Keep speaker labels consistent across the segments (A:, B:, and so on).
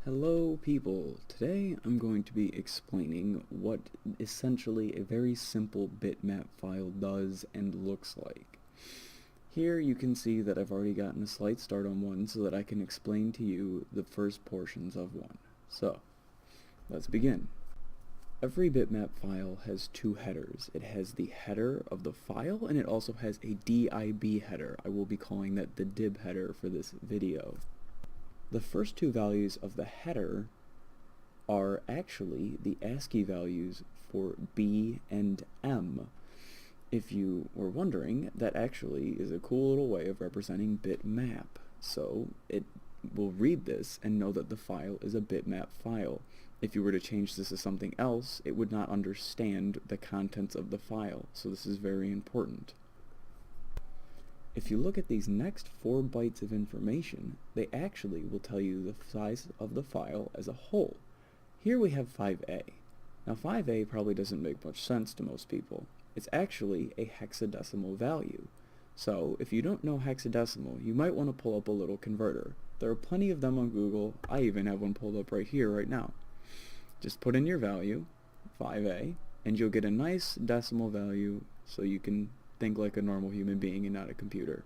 A: Hello people, today I'm going to be explaining what essentially a very simple bitmap file does and looks like. Here you can see that I've already gotten a slight start on one so that I can explain to you the first portions of one. So, let's begin. Every bitmap file has two headers. It has the header of the file and it also has a DIB header. I will be calling that the dib header for this video. The first two values of the header are actually the ASCII values for B and M. If you were wondering, that actually is a cool little way of representing bitmap. So it will read this and know that the file is a bitmap file. If you were to change this to something else, it would not understand the contents of the file. So this is very important. If you look at these next 4 bytes of information, they actually will tell you the size of the file as a whole. Here we have 5A. Now 5A probably doesn't make much sense to most people. It's actually a hexadecimal value. So if you don't know hexadecimal, you might want to pull up a little converter. There are plenty of them on Google. I even have one pulled up right here, right now. Just put in your value, 5A, and you'll get a nice decimal value so you can think like a normal human being and not a computer.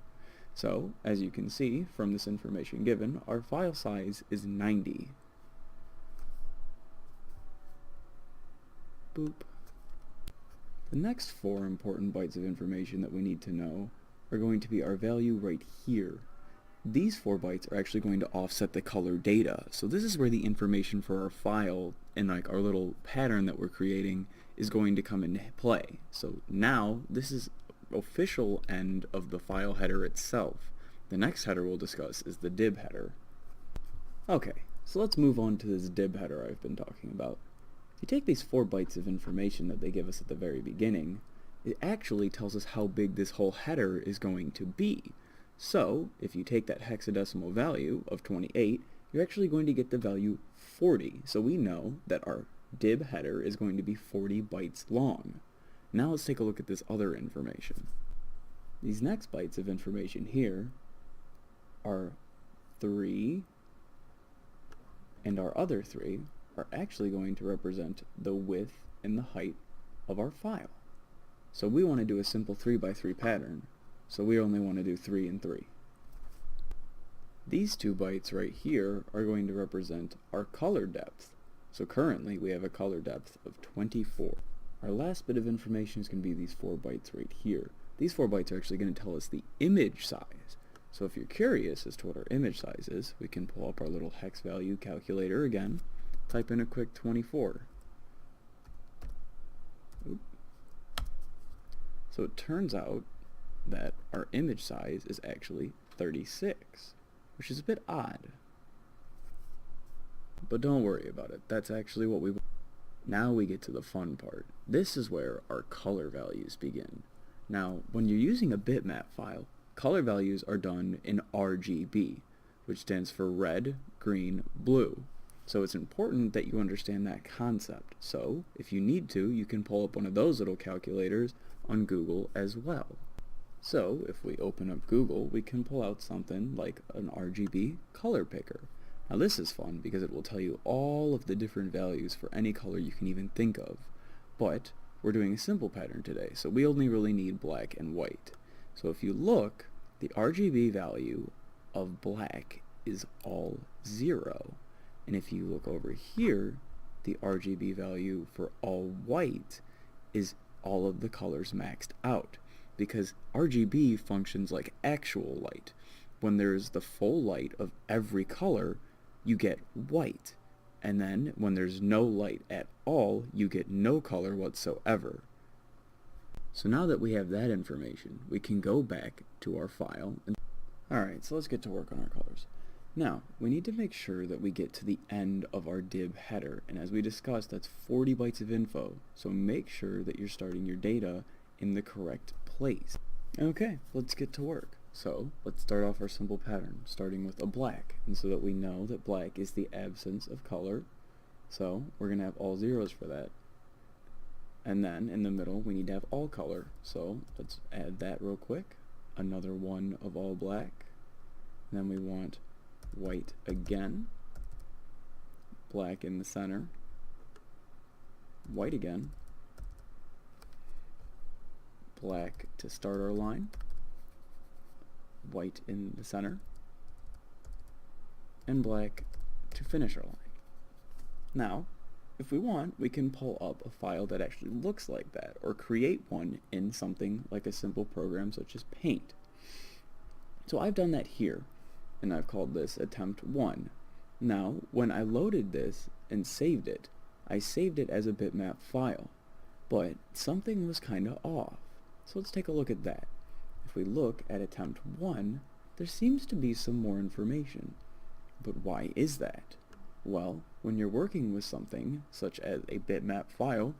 A: So, as you can see from this information given, our file size is 90. Boop. The next 4 important bytes of information that we need to know are going to be our value right here. These 4 bytes are actually going to offset the color data. So this is where the information for our file and like our little pattern that we're creating is going to come into play. So now this is official end of the file header itself. The next header we'll discuss is the dib header. Okay, so let's move on to this dib header I've been talking about. If you take these 4 bytes of information that they give us at the very beginning, it actually tells us how big this whole header is going to be. So, if you take that hexadecimal value of 28, you're actually going to get the value 40. So we know that our dib header is going to be 40 bytes long. Now let's take a look at this other information. These next bytes of information here are 3, and our other 3 are actually going to represent the width and the height of our file. So we want to do a simple 3 by 3 pattern, so we only want to do 3 and 3. These 2 bytes right here are going to represent our color depth. So currently we have a color depth of 24. Our last bit of information is going to be these 4 bytes right here. These 4 bytes are actually going to tell us the image size. So if you're curious as to what our image size is, we can pull up our little hex value calculator again, type in a quick 24. Oop. So it turns out that our image size is actually 36, which is a bit odd. But don't worry about it. That's actually what we want. Now we get to the fun part. This is where our color values begin. Now, when you're using a bitmap file, color values are done in RGB, which stands for red, green, blue. So it's important that you understand that concept. So, if you need to, you can pull up one of those little calculators on Google as well. So, if we open up Google, we can pull out something like an RGB color picker. Now this is fun because it will tell you all of the different values for any color you can even think of. But we're doing a simple pattern today, so we only really need black and white. So if you look, the RGB value of black is all 0. And if you look over here, the RGB value for all white is all of the colors maxed out. Because RGB functions like actual light. When there's the full light of every color, you get white, and then when there's no light at all, you get no color whatsoever. So now that we have that information, we can go back to our file. Alright, so let's get to work on our colors. Now, we need to make sure that we get to the end of our dib header, and as we discussed, that's 40 bytes of info, so make sure that you're starting your data in the correct place. Okay, let's get to work. So, let's start off our simple pattern, starting with a black, and so that we know that black is the absence of color, so we're going to have all zeros for that. And then, in the middle, we need to have all color, so let's add that real quick. Another one of all black. And then we want white again. black in the center, white again, black to start our line, white in the center, and black to finish our line. Now, if we want, we can pull up a file that actually looks like that, or create one in something like a simple program such as Paint. So I've done that here, and I've called this attempt 1. Now, when I loaded this and saved it, I saved it as a bitmap file, but something was kind of off. So let's take a look at that. If we look at attempt 1, there seems to be some more information. But why is that? Well, when you're working with something, such as a bitmap file,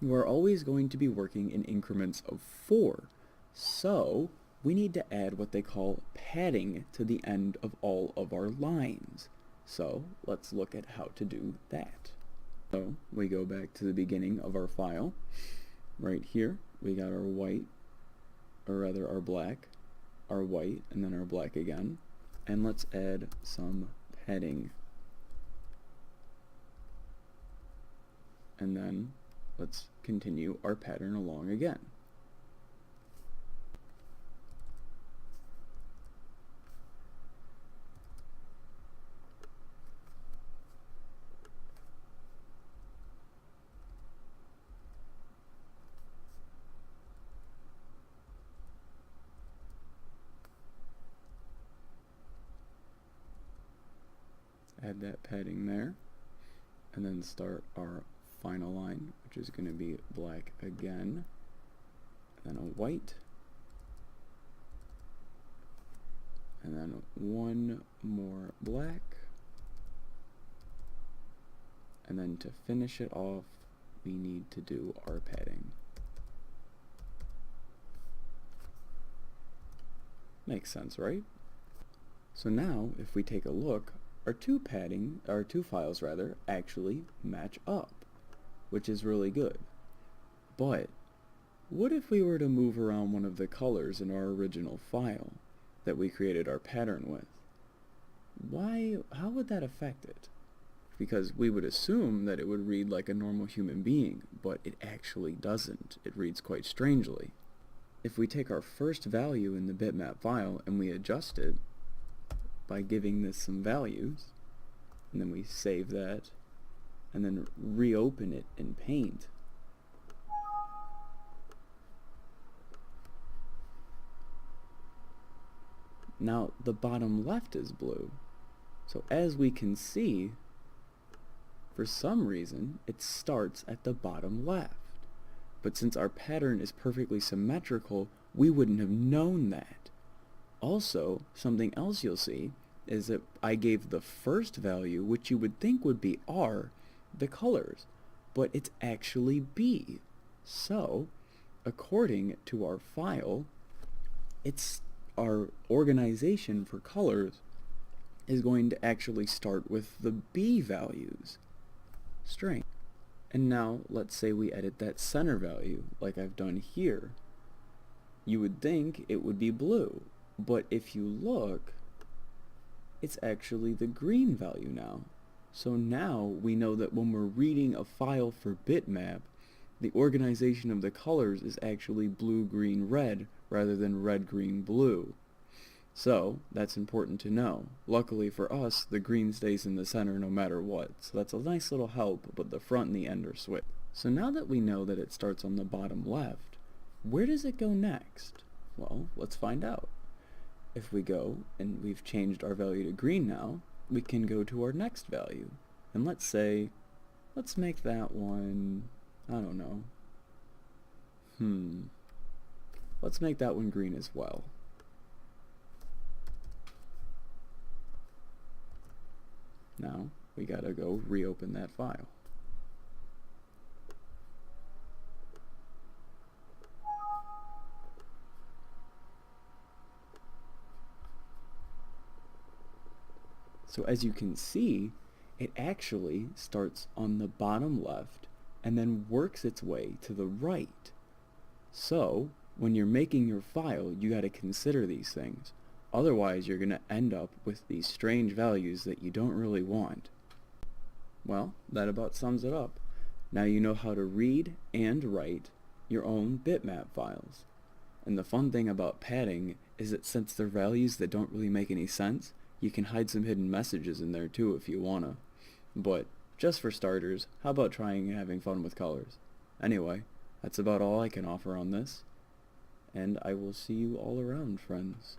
A: you are always going to be working in increments of 4. So, we need to add what they call padding to the end of all of our lines. So, let's look at how to do that. So, we go back to the beginning of our file. Right here, we got our white, or rather our black, our white, and then our black again. And let's add some padding. And then let's continue our pattern along again. Add that padding there, and then start our final line, which is going to be black again, then a white, and then one more black, and then to finish it off, we need to do our padding. Makes sense, right? So now, if we take a look, our two files actually match up, which is really good. But what if we were to move around one of the colors in our original file that we created our pattern with? How would that affect it? Because we would assume that it would read like a normal human being, but it actually doesn't. It reads quite strangely. If we take our first value in the bitmap file and we adjust it by giving this some values, and then we save that, and then reopen it in Paint, now the bottom left is blue. So as we can see, for some reason, it starts at the bottom left. But since our pattern is perfectly symmetrical, we wouldn't have known that. Also, something else you'll see is that I gave the first value, which you would think would be R, the colors, but it's actually B. So, according to our file, our organization for colors is going to actually start with the B values. String. And now, let's say we edit that center value, like I've done here. You would think it would be blue, but if you look, it's actually the green value now. So now we know that when we're reading a file for bitmap, the organization of the colors is actually blue, green, red, rather than red, green, blue. So that's important to know. Luckily for us, the green stays in the center no matter what, so that's a nice little help, but the front and the end are switched. So now that we know that it starts on the bottom left, where does it go next? Well, let's find out. If we go, and we've changed our value to green now, we can go to our next value. And let's make that one, I don't know. Let's make that one green as well. Now, we gotta go reopen that file. So as you can see, it actually starts on the bottom left and then works its way to the right. So, when you're making your file, you gotta consider these things. Otherwise, you're gonna end up with these strange values that you don't really want. Well, that about sums it up. Now you know how to read and write your own bitmap files. And the fun thing about padding is that since they're values that don't really make any sense, you can hide some hidden messages in there too if you wanna. But just for starters, how about trying having fun with colors? Anyway, that's about all I can offer on this, and I will see you all around, friends.